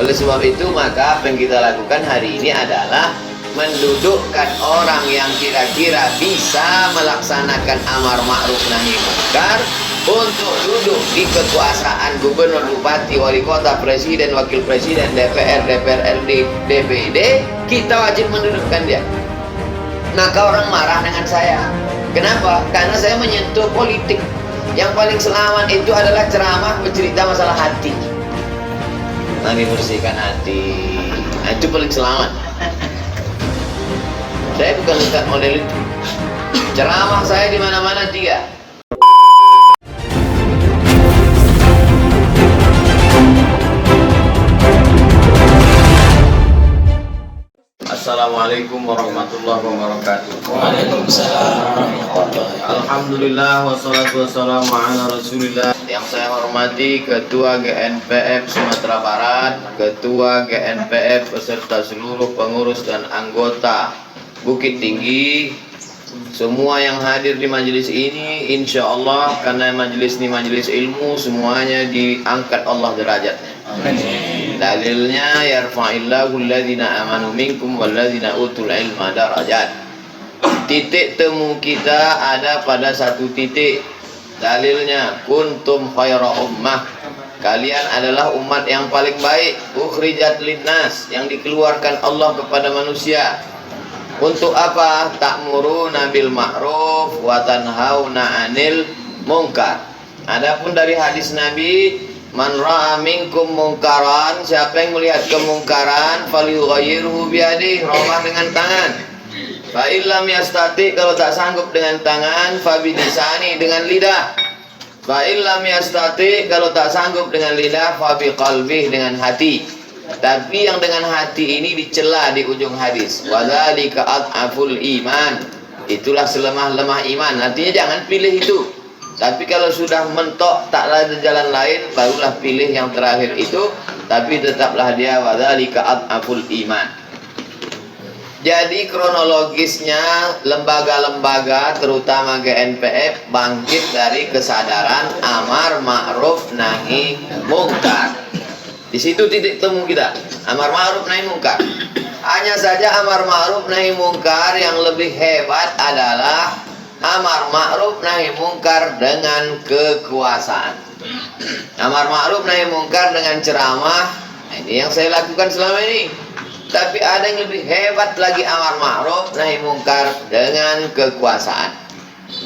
Oleh sebab itu maka apa yang kita lakukan hari ini adalah mendudukkan orang yang kira-kira bisa melaksanakan amar ma'ruf nahi munkar untuk duduk di kekuasaan gubernur, bupati, wali kota, presiden, wakil presiden, DPR, DPRD, DPD. Kita wajib mendudukkan dia. Maka orang marah dengan saya. Kenapa? Karena saya menyentuh politik. Yang paling selamat itu adalah ceramah bercerita masalah hati. Mari bersihkan hati. Nah, itu paling selamat. Saya bukan ustaz model itu. Ceramah saya di mana-mana 3. Assalamualaikum warahmatullahi wabarakatuh. Waalaikumsalam warahmatullahi wabarakatuh. Alhamdulillah wassalatu wassalamu ala rasulillah. Yang saya hormati Ketua GNPF Sumatera Barat, Ketua GNPF beserta seluruh pengurus dan anggota Bukit Tinggi, semua yang hadir di majelis ini, insya Allah karena majelis ini majelis ilmu, semuanya diangkat Allah derajatnya. Dalilnya yarfa'illahu alladhina amanu minkum walladhina utul ilma darajat. Titik temu kita ada pada satu titik. Dalilnya kuntum khaira ummah, kalian adalah umat yang paling baik, ukhrijat linnas, yang dikeluarkan Allah kepada manusia. Untuk apa? Ta'muruna bil ma'ruf wa tanhauna 'anil munkar. Adapun dari hadis Nabi, man ra'a minkum munkaran, siapa yang melihat kemungkaran, falyughayyirhu biyadihi, rubah dengan tangan. Fa illam yastati, kalau tak sanggup dengan tangan, fa bilisani, dengan lidah. Fa illam yastati, kalau tak sanggup dengan lidah, fa biqalbihi, dengan hati. Tapi yang dengan hati ini dicela di ujung hadis. Wadzalika ad'aful iman, itulah selemah-lemah iman. Artinya jangan pilih itu. Tapi kalau sudah mentok tak ada jalan lain, barulah pilih yang terakhir itu. Tapi tetaplah dia wadzalika ad'aful iman. Jadi kronologisnya lembaga-lembaga terutama GNPF bangkit dari kesadaran amar ma'ruf nahi munkar. Di situ titik temu kita, amar ma'ruf nahi munkar. Hanya saja amar ma'ruf nahi munkar yang lebih hebat adalah amar ma'ruf nahi munkar dengan kekuasaan. Amar ma'ruf nahi munkar dengan ceramah, ini yang saya lakukan selama ini. Tapi ada yang lebih hebat lagi, amar ma'ruf nahi munkar dengan kekuasaan.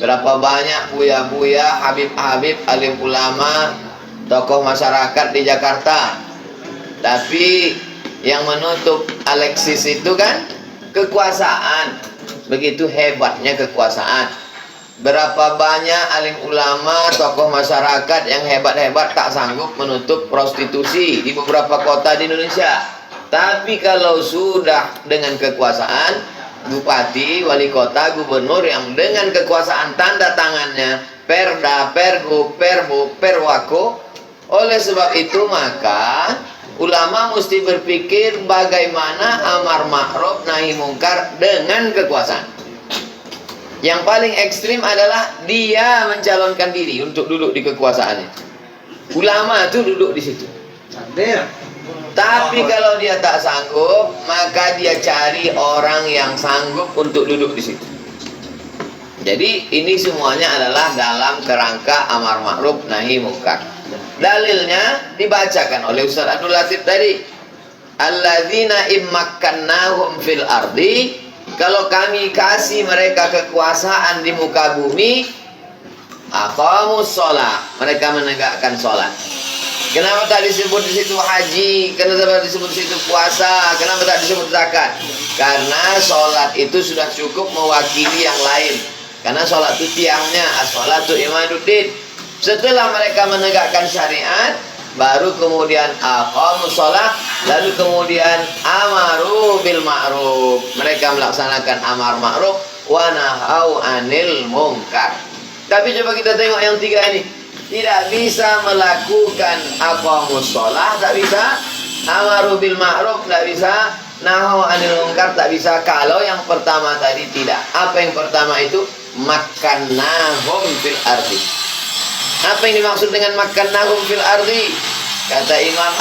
Berapa banyak buya-buya, habib-habib, alim ulama, tokoh masyarakat di Jakarta. Tapi yang menutup Alexis itu kan kekuasaan. Begitu hebatnya kekuasaan. Berapa banyak alim ulama, tokoh masyarakat yang hebat-hebat tak sanggup menutup prostitusi di beberapa kota di Indonesia. Tapi kalau sudah dengan kekuasaan, bupati, wali kota, gubernur yang dengan kekuasaan tanda tangannya perda, pergub, perbuk, perwako. Oleh sebab itu maka ulama mesti berpikir bagaimana amar ma'ruf nahi munkar dengan kekuasaan. Yang paling ekstrim adalah dia mencalonkan diri untuk duduk di kekuasaannya. Ulama itu duduk di situ. Tapi kalau dia tak sanggup, maka dia cari orang yang sanggup untuk duduk di situ. Jadi ini semuanya adalah dalam kerangka amar ma'ruf nahi munkar. Dalilnya dibacakan oleh Ustaz Abdul Latif tadi. Alladzina immakkannahum fil ardi, kalau kami kasih mereka kekuasaan di muka bumi, aqamus shalah, mereka menegakkan sholat. Kenapa tak disebut di situ haji? Kenapa tak disebut di situ puasa? Kenapa tak disebut zakat? Karena sholat itu sudah cukup mewakili yang lain. Karena sholat itu tiangnya, as-sholatu imaduddin. Setelah mereka menegakkan syariat, baru kemudian aqamus shalah, lalu kemudian amaru bil ma'ruf, mereka melaksanakan amar ma'ruf wa nahau 'anil munkar. Tapi coba kita tengok yang 3 ini. Tidak bisa melakukan aqamus shalah, tak bisa, amaru bil ma'ruf tak bisa, nahau 'anil munkar tak bisa, kalau yang pertama tadi tidak. Apa yang pertama itu? Makkannahum fil ardi. Apa yang dimaksud dengan makkannahum fil ardi? Kata Imam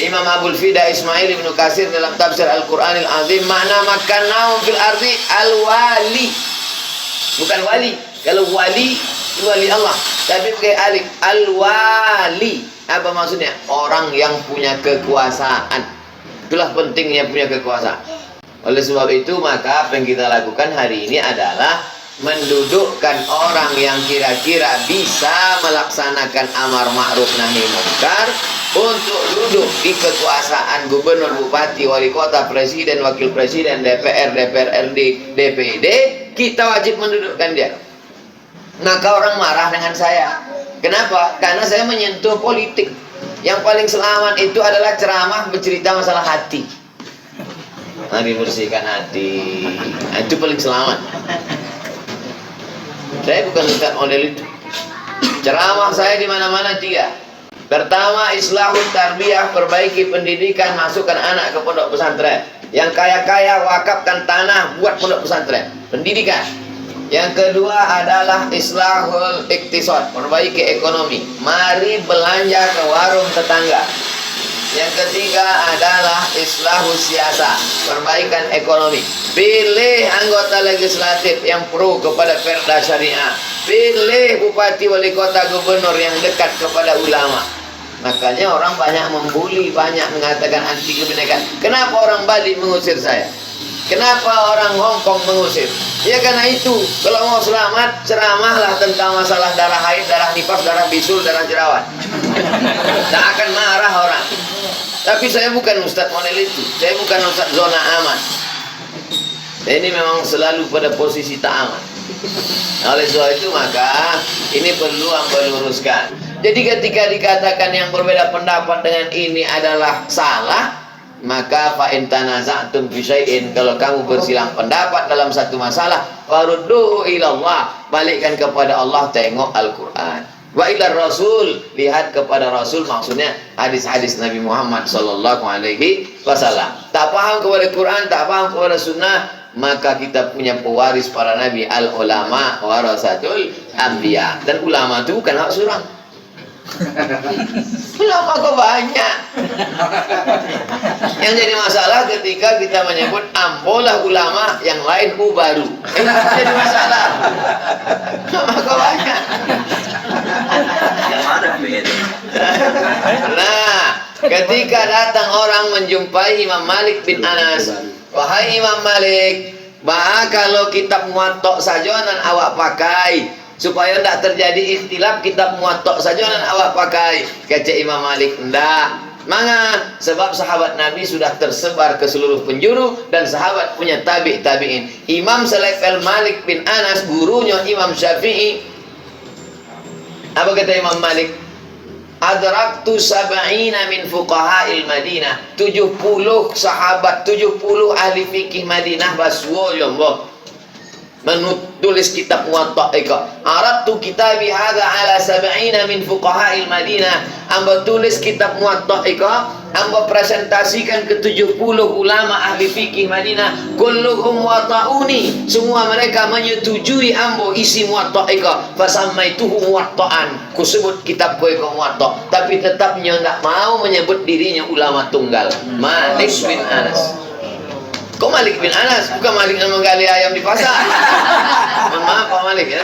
Imam Abul Fida Ismail Ibnu Katsir dalam tafsir Al-Qur'anil Azim, makna makannahum fil ardi al-wali. Bukan wali. Kalau wali, wali Allah. Tapi pakai alif. Al-wali. Apa maksudnya? Orang yang punya kekuasaan. Itulah pentingnya punya kekuasaan. Oleh sebab itu, maka apa yang kita lakukan hari ini adalah mendudukkan orang yang kira-kira bisa melaksanakan amar ma'ruf nahi munkar untuk duduk di kekuasaan gubernur, bupati, wali kota, presiden, wakil presiden, DPR, DPRD, DPD. Kita wajib mendudukkan dia. Maka orang marah dengan saya. Kenapa? Karena saya menyentuh politik. Yang paling selamat itu adalah ceramah bercerita masalah hati. Mari bersihkan hati. Itu paling selamat. Saya bukan ustaz model itu. Ceramah saya di mana-mana 3. Pertama, islahut tarbiyah, perbaiki pendidikan, masukkan anak ke pondok pesantren. Yang kaya-kaya wakafkan tanah buat pondok pesantren. Pendidikan. Yang kedua adalah islahul iktisad, perbaiki ekonomi. Mari belanja ke warung tetangga. Yang ketiga adalah islahus siasa, perbaikan ekonomi. Pilih anggota legislatif yang pro kepada perda syariah. Pilih bupati, wali kota, gubernur yang dekat kepada ulama. Makanya orang banyak membuli, banyak mengatakan anti kebinekaan. Kenapa orang Bali mengusir saya? Kenapa orang Hong Kong mengusir? Ya karena itu, kalau mau selamat, ceramahlah tentang masalah darah haid, darah nifas, darah bisul, darah jerawat. Tak akan marah orang. Tapi saya bukan ustaz model itu. Saya bukan ustaz zona aman. Saya ini memang selalu pada posisi tak aman. Oleh sebab itu maka ini perlu hamba luruskan. Jadi ketika dikatakan yang berbeda pendapat dengan ini adalah salah, maka fa in tanaza'tum fi syai'in, kalau kamu bersilang pendapat dalam satu masalah, farudduhu ila Allah, balikkan kepada Allah, tengok Al-Qur'an. Wa ila Rasul, lihat kepada Rasul, maksudnya hadis-hadis Nabi Muhammad sallallahu alaihi wasallam. Tak paham kepada Quran, tak paham kepada sunnah, maka kita punya pewaris para nabi, al ulama warasatul anbiya. Dan ulama itu bukan hak surang. Ulama kok banyak. Yang jadi masalah ketika kita menyebut ambolah ulama, yang lain baru. Jadi masalah. Ulama kok banyak. Nah, ketika datang orang menjumpai Imam Malik bin Anas, wahai Imam Malik, kalau kitab Muwatta saja nan awak pakai, supaya tidak terjadi ikhtilaf, kitab Muwatta saja nan awak pakai. Kata Imam Malik, ndak. Manga, sebab sahabat Nabi sudah tersebar ke seluruh penjuru dan sahabat punya tabi'in. Imam selevel Malik bin Anas, gurunya Imam Syafi'i. Apa kata Imam Malik? Adraktu sab'ina min fuqaha'il Madinah. 70 sahabat, 70 ahli fikih Madinah baswo yombo menulis kitab Muwatta ika. Aradtu kitabi hadza ala sab'ina min fuqaha'il Madinah. Amba tulis kitab Muwatta ika, amba presentasikan ke 70 ulama ahli fikih Madinah. Kulluhum wata'uni, semua mereka menyetujui ambo isi Muwatta ika. Fasammaituhu Muwatta'an, ku sebut kitab ko ika Muwatta. Tapi tetapnya enggak mau menyebut dirinya ulama tunggal. Malik bin Anas. Kok Malik bin Anas? Bukan Malik yang menggali ayam di pasar. Mohon maaf Pak Malik ya.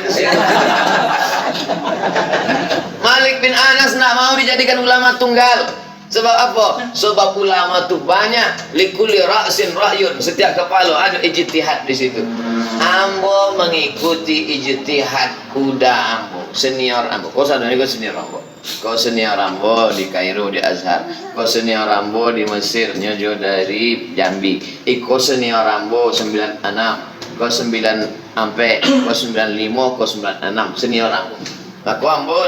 Malik bin Anas tidak mau dijadikan ulama tunggal. Sebab apa? Sebab ulama itu banyak. Likulli ra'sin ra'yun. Setiap kepala ada ijtihad di situ. Ambo mengikuti ijtihad kuda ambo, senior ambo. Kau sadar kau senior ambo. Kau senior ambo di Kairo di Azhar. Kau senior ambo di Mesir, nyojo dari Jambi. Iko senior ambo 96. Kau 9 ampe, kau 95, kau 96. Senior ambo. Aku ambo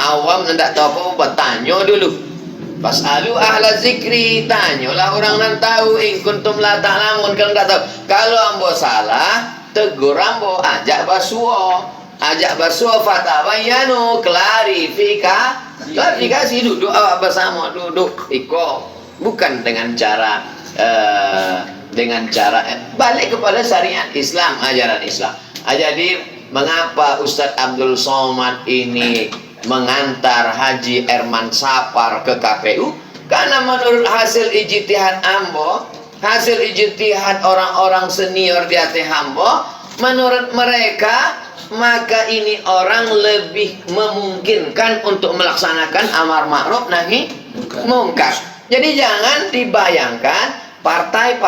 awam tidak tahu apa, bertanya dulu. Fas'alu ahla zikri, tanyalah orang yang tahu. In kuntum la ta'lamun, kalau tidak tahu. Kalau ambo salah, tegur ambo, ajak basuo, fatabayanu, klarifikasi, duduk awak bersama, duduk iko, bukan dengan cara balik kepada syariat Islam, ajaran Islam. Jadi mengapa Ustadz Abdul Somad ini mengantar Haji Erman Sapar ke KPU? Karena menurut hasil ijtihad ambo, hasil ijtihad orang-orang senior di atas ambo, menurut mereka maka ini orang lebih memungkinkan untuk melaksanakan amar ma'ruf nahi mungkar. Jadi jangan dibayangkan partai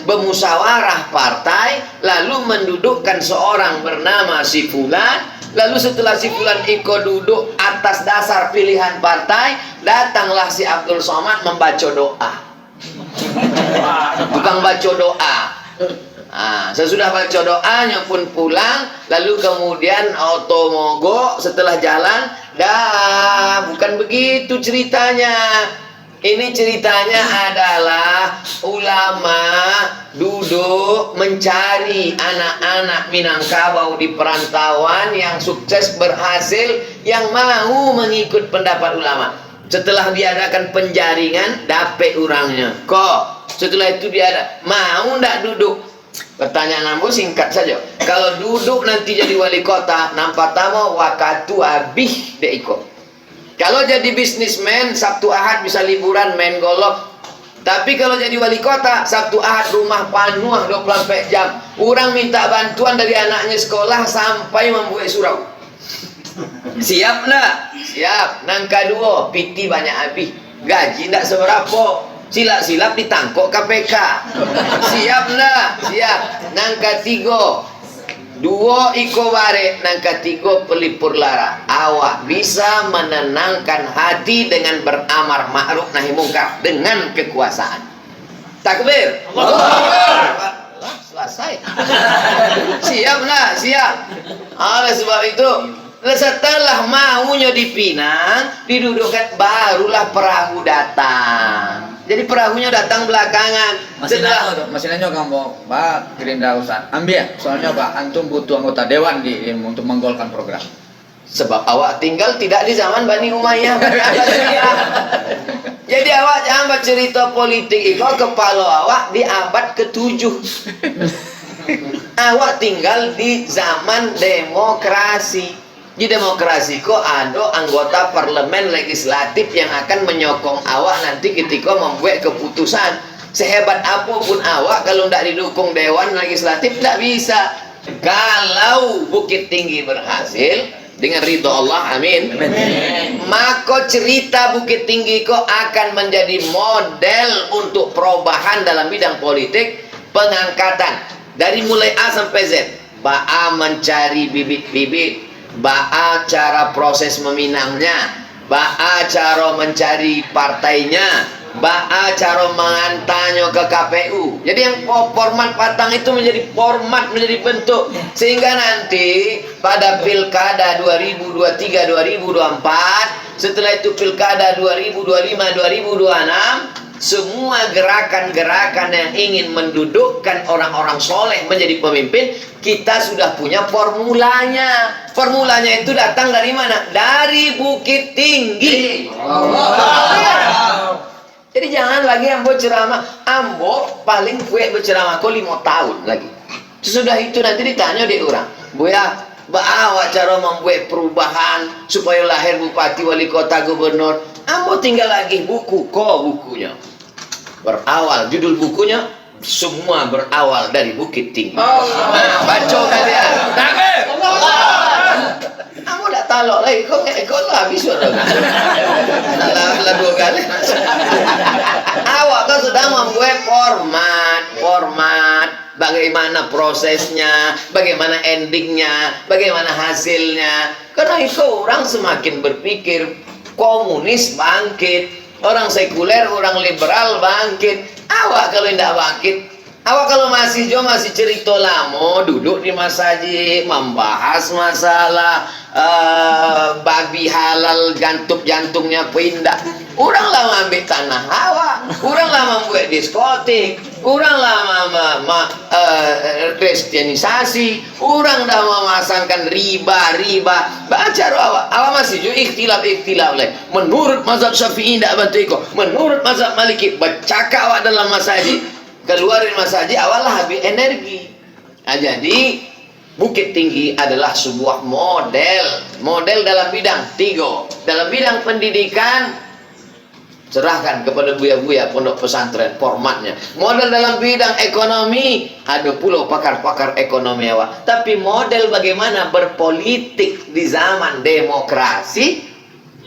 bermusyawarah partai lalu mendudukkan seorang bernama si fulan, lalu setelah si fulan Iko duduk atas dasar pilihan partai, datanglah si Abdul Somad membaca doa. Tukang baca doa. Sesudah baca doanya pun pulang, lalu kemudian auto mogok setelah jalan. Bukan begitu ceritanya. Ini ceritanya adalah ulama duduk mencari anak-anak Minangkabau di perantauan yang sukses berhasil, yang mau mengikut pendapat ulama. Setelah diadakan penjaringan, dapet orangnya. Kok setelah itu dia ada mau ndak duduk? Pertanyaan ambo singkat saja. Kalau duduk nanti jadi wali kota, nampak tamu wakatu abih dek ikut. Kalau jadi bisnismen, Sabtu Ahad bisa liburan main golf. Tapi kalau jadi wali kota, Sabtu Ahad rumah penuh 24 jam. Orang minta bantuan dari anaknya sekolah sampai membuat surau. Siap enggak? Siap. Nangka dua, piti banyak habis. Gaji enggak seberapa. Silap-silap ditangkok KPK. Siap enggak? Siap. Nangka tiga, dua iko bare, nangka tiga pelipur lara. Awak bisa menenangkan hati dengan beramar ma'ruf nahi mungkar dengan kekuasaan. Takbir. Selesai. Siap lah, siap. Oleh sebab itu, setelah maunya dipinang, didudukkan, barulah perahu datang. Jadi perahunya datang belakangan. Masih nanya kamu, Pak Gerindra Ustaz. Ambil, soalnya Pak antum butuh anggota dewan untuk menggolkan program. Sebab awak tinggal tidak di zaman Bani Umayyah. Jadi awak jangan bercerita politik itu, kepala awak di abad ke-7. Awak tinggal di zaman demokrasi. Di demokrasi kok ada anggota parlemen legislatif yang akan menyokong awak nanti ketika membuat keputusan. Sehebat apapun awak, kalau tidak didukung dewan legislatif tidak bisa. Kalau Bukit Tinggi berhasil dengan ridho Allah, amin, maka cerita Bukit Tinggi kok akan menjadi model untuk perubahan dalam bidang politik, pengangkatan dari mulai A sampai Z. Ba'a mencari bibit-bibit, ba'a cara proses meminangnya, ba'a cara mencari partainya, ba'a cara mengantarnya ke KPU. Jadi yang format patang itu menjadi format, menjadi bentuk, sehingga nanti pada pilkada 2023 2024, setelah itu pilkada 2025 2026, semua gerakan-gerakan yang ingin mendudukkan orang-orang soleh menjadi pemimpin, kita sudah punya formulanya. Formulanya itu datang dari mana? Dari Bukit Tinggi. Jadi jangan lagi ambo ceramah. Ambo paling kue berceramah kok 5 tahun lagi. Sesudah itu nanti ditanya di orang, Buya, bawa cara membuat perubahan supaya lahir bupati, wali kota, gubernur. Ambo tinggal lagi buku, bukunya berawal, judul bukunya semua berawal dari Bukit Tinggi. Baca kalian. Ambo tak talok lagi, kok lah habis sudah. Lah 2 kali. Awak kan sudah membuat format, bagaimana prosesnya, bagaimana endingnya, bagaimana hasilnya. Karena itu orang semakin berpikir komunis bangkit, orang sekuler, orang liberal bangkit. Awak kalau tidak bangkit, awak kalau masih cerita lama, duduk di masjid membahas masalah babi halal, jantungnya pindah. Orang lah ambil tanah awak, orang lah membuat diskotik, orang lah kristianisasi, orang dah memasangkan riba. Baca awak masih juga ikhtilaf leh. Menurut mazhab Syafi'i tidak bantu, menurut mazhab Maliki bercakap awak dalam masjid, keluarin masjid awak lah habis energi. Jadi Bukit Tinggi adalah sebuah model dalam bidang 3. Dalam bidang pendidikan, Serahkan kepada buya-buya pondok pesantren formatnya. Model dalam bidang ekonomi, ada pula pakar-pakar ekonomi awak. Tapi model bagaimana berpolitik di zaman demokrasi,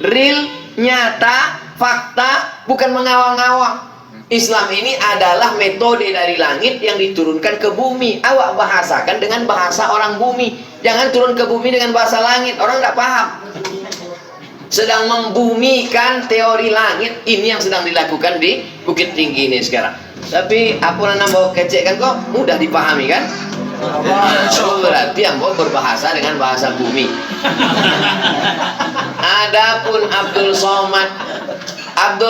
real, nyata, fakta, bukan mengawang-awang. Islam ini adalah metode dari langit yang diturunkan ke bumi. Awak bahasakan dengan bahasa orang bumi. Jangan turun ke bumi dengan bahasa langit, orang tidak paham. Sedang membumikan teori langit, ini yang sedang dilakukan di Bukit Tinggi ini sekarang. Tapi apa yang mau kecek kan kok mudah dipahami kan? Berarti yang mau berbahasa dengan bahasa bumi. Adapun Abdul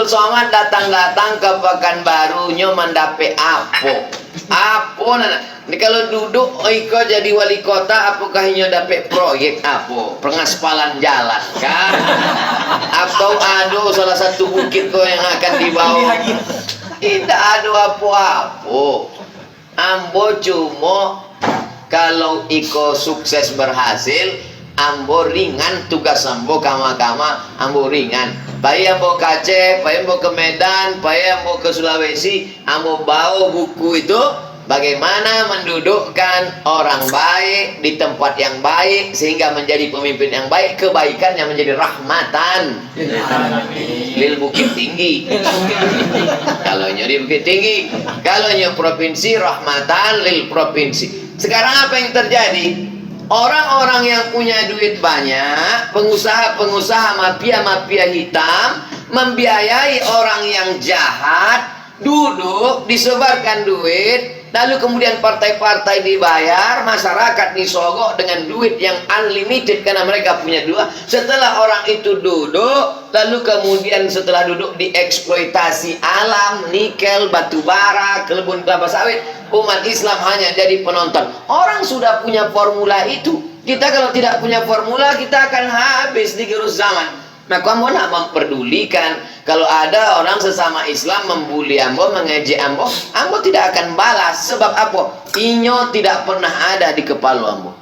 Somad datang ke Pekanbaru nyo mendapat apa nana. Ini kalau duduk iko jadi wali kota, apakah nyo dapat proyek apa? Pengaspalan jalan kan? Atau ada salah satu bukit kau yang akan dibawa? Tidak ada apa-apa. Ambo cuma kalau iko sukses berhasil, ambo ringan tugas ambo kama-kama, ambo ringan. Payah ambo ke Aceh, payah ambo ke Medan, payah ambo ke Sulawesi, ambo bawa buku itu bagaimana mendudukkan orang baik di tempat yang baik sehingga menjadi pemimpin yang baik, kebaikannya menjadi rahmatan lil Bukit Tinggi. Kalau di Bukit Tinggi, kalau provinsi, rahmatan lil provinsi. Sekarang apa yang terjadi? Orang-orang yang punya duit banyak, pengusaha-pengusaha mafia-mafia hitam membiayai orang yang jahat, duduk disebarkan duit, lalu kemudian partai-partai dibayar, masyarakat disogok dengan duit yang unlimited karena mereka punya dua. Setelah orang itu duduk, lalu kemudian setelah duduk dieksploitasi alam, nikel, batu bara, kebun kelapa sawit, umat Islam hanya jadi penonton. Orang sudah punya formula itu. Kita kalau tidak punya formula, kita akan habis di gerus zaman. Nah, kamu nak memperdulikan kalau ada orang sesama Islam membuli ambo, mengejek ambo, ambo tidak akan balas. Sebab apa? Inyo tidak pernah ada di kepala ambo.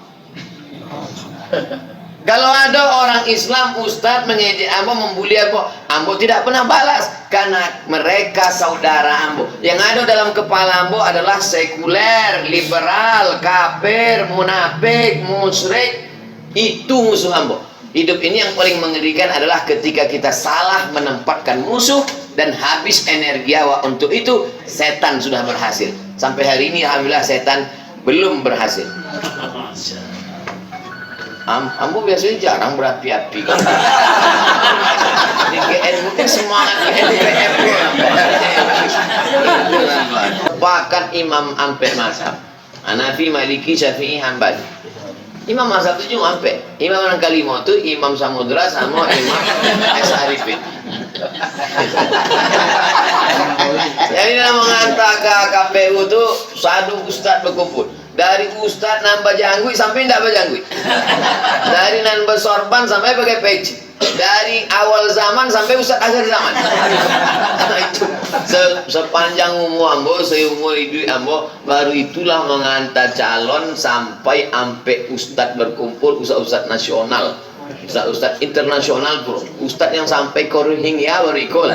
Kalau ada orang Islam, ustadz mengejek ambo, membuli ambo, ambo tidak pernah balas karena mereka saudara ambo. Yang ada dalam kepala ambo adalah sekuler, liberal, kafir, munafik, musyrik. Itu musuh ambo. Hidup ini yang paling mengerikan adalah ketika kita salah menempatkan musuh dan habis energi awak untuk itu. Setan sudah berhasil. Sampai hari ini alhamdulillah setan belum berhasil. Ambo biasanya jarang berapi-api kan? Di GN mungkin semangat GNPF. Bahkan Imam Ampek Mazhab, Hanafi, Maliki, Syafi'i, Hambali. Imam Mazhab itu cuma Ampek. Imam yang kelima itu Imam Samudra sama Imam S. Arifin. Jadi menghantar ke KPU itu satu ustadz berkumpul. Dari ustadz nambah janggut sampai tidak berjanggut. Dari nambah sorban sampai pakai peci. Dari awal zaman sampai ustadz akhir zaman. Itu sepanjang umur ambo, seumur hidup ambo, baru itulah mengantar calon sampai ampe ustadz berkumpul, ustadz nasional. Ustadz internasional bro, ustadz yang sampai ke Rohingya berikut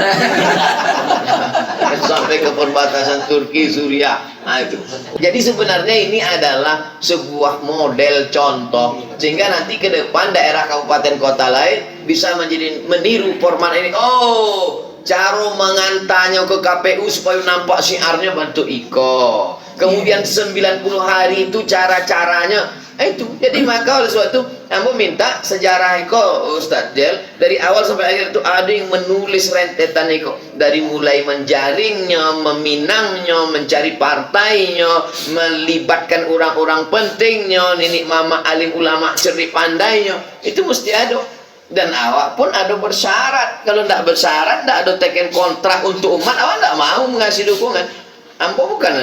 sampai ke perbatasan Turki, Suriah. Nah, itu. Jadi sebenarnya ini adalah sebuah model contoh sehingga nanti ke depan daerah kabupaten kota lain bisa menjadi meniru format ini. Oh, cara mengantarnya ke KPU supaya nampak syiarnya bantu iko. Kemudian 90 hari itu cara-caranya itu. Jadi maka oleh sebab itu ambo minta sejarah iko Ustadz Jel dari awal sampai akhir itu ada yang menulis rentetan iko, dari mulai menjaringnya, meminangnya, mencari partainya, melibatkan orang-orang pentingnya, nenek mama alim ulama cerdik pandainya, itu mesti ada. Dan awak pun ada bersyarat. Kalau tidak bersyarat, tidak ada teken kontrak untuk umat, awak tidak mau mengasih dukungan. Ambo bukan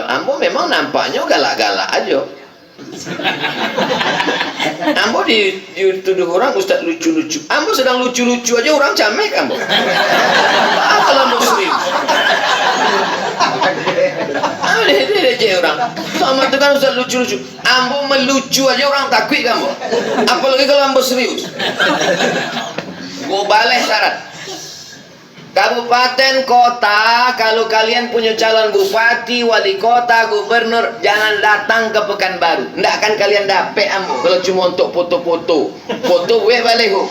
ambo memang nampaknya galak-galak aja. Ambo dituduh orang ustadz lucu-lucu. Ambo sedang lucu-lucu aja orang camek ambo. Apa lah muslim? Ambo dia orang. Sama itu kan ustadz lucu-lucu. Ambo melucu aja orang takut ambo. Apalagi kalau ambo serius. Gua balik syarat. Kabupaten kota, kalau kalian punya calon bupati, wali kota, gubernur, jangan datang ke Pekanbaru. Nggak akan kalian dapet ambo kalau cuma untuk foto-foto. Foto gue balik ho.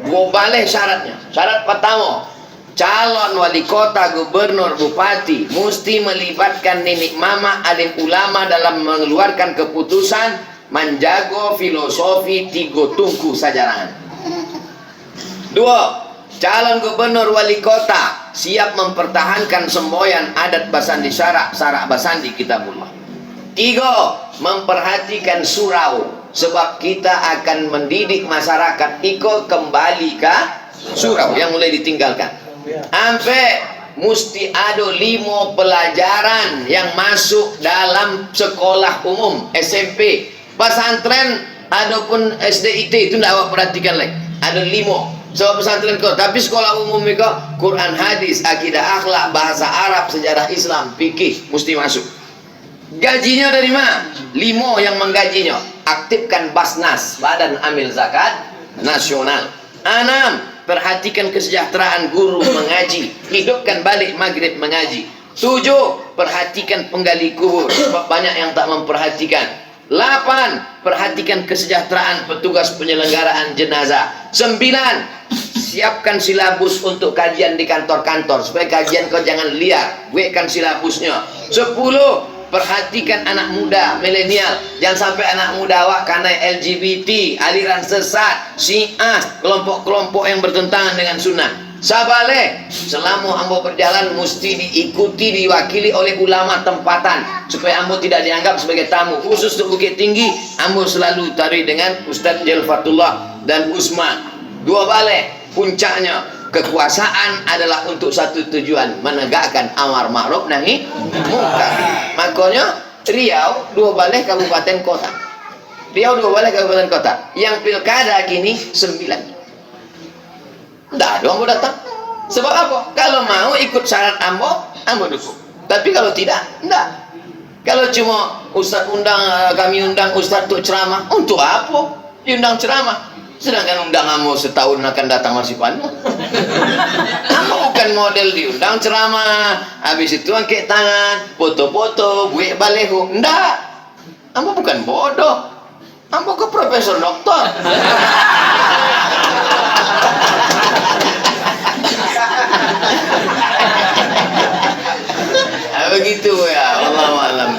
Gue balik syaratnya. Syarat pertama, calon wali kota, gubernur, bupati mesti melibatkan nenek mama, alim ulama dalam mengeluarkan keputusan, menjaga filosofi tiga tungku sajarangan. Dua, calon gubernur wali kota siap mempertahankan semboyan adat Basandi Sarak Basandi Kitabullah. Tiga, memperhatikan surau, sebab kita akan mendidik masyarakat ikut kembali ke surau yang mulai ditinggalkan. Sampai mesti ada 5 pelajaran yang masuk dalam sekolah umum, SMP, pesantren, adapun SDIT itu tidak awak perhatikan lagi. Ada 5. Sebab pesantren kau, tapi sekolah umum itu Quran, hadis, akidah, akhlak, bahasa Arab, sejarah Islam, fikih mesti masuk. Gajinya dari mana? 5 yang menggajinya. Aktifkan Basnas, Badan Amil Zakat Nasional. 6, perhatikan kesejahteraan guru mengaji, hidupkan balik maghrib mengaji. 7, perhatikan penggali kubur, sebab banyak yang tak memperhatikan. 8, perhatikan kesejahteraan petugas penyelenggaraan jenazah. 9, siapkan silabus untuk kajian di kantor-kantor, supaya kajian kau jangan liar, buatkan silabusnya. 10, perhatikan anak muda, milenial, jangan sampai anak muda awak karena LGBT, aliran sesat, Syiah, kelompok-kelompok yang bertentangan dengan sunnah. Sabale, selama ambo berjalan mesti diikuti, diwakili oleh ulama tempatan, supaya ambo tidak dianggap sebagai tamu. Khusus untuk Bukit Tinggi, ambo selalu tarik dengan Ustadz Jelfatullah dan Usman. 2 balik, puncaknya kekuasaan adalah untuk satu tujuan, menegakkan amar ma'ruf nahi munkar. Makanya Riau 2 balik kabupaten kota. Riau 2 balik kabupaten kota. Yang pilkada gini 9. Nggak ada ambo datang. Sebab apa? Kalau mau ikut syarat ambo dukung. Tapi kalau tidak, enggak. Kalau cuma Ustadz kami undang Ustadz untuk ceramah, untuk apa diundang ceramah? Sedangkan undang ambo setahun akan datang masih penuh. Ambo bukan model diundang ceramah, habis itu angkat tangan, foto-foto, buat baleho. Enggak. Ambo bukan bodoh. Ambo ke profesor doktor. Begitu ya, Allah alam.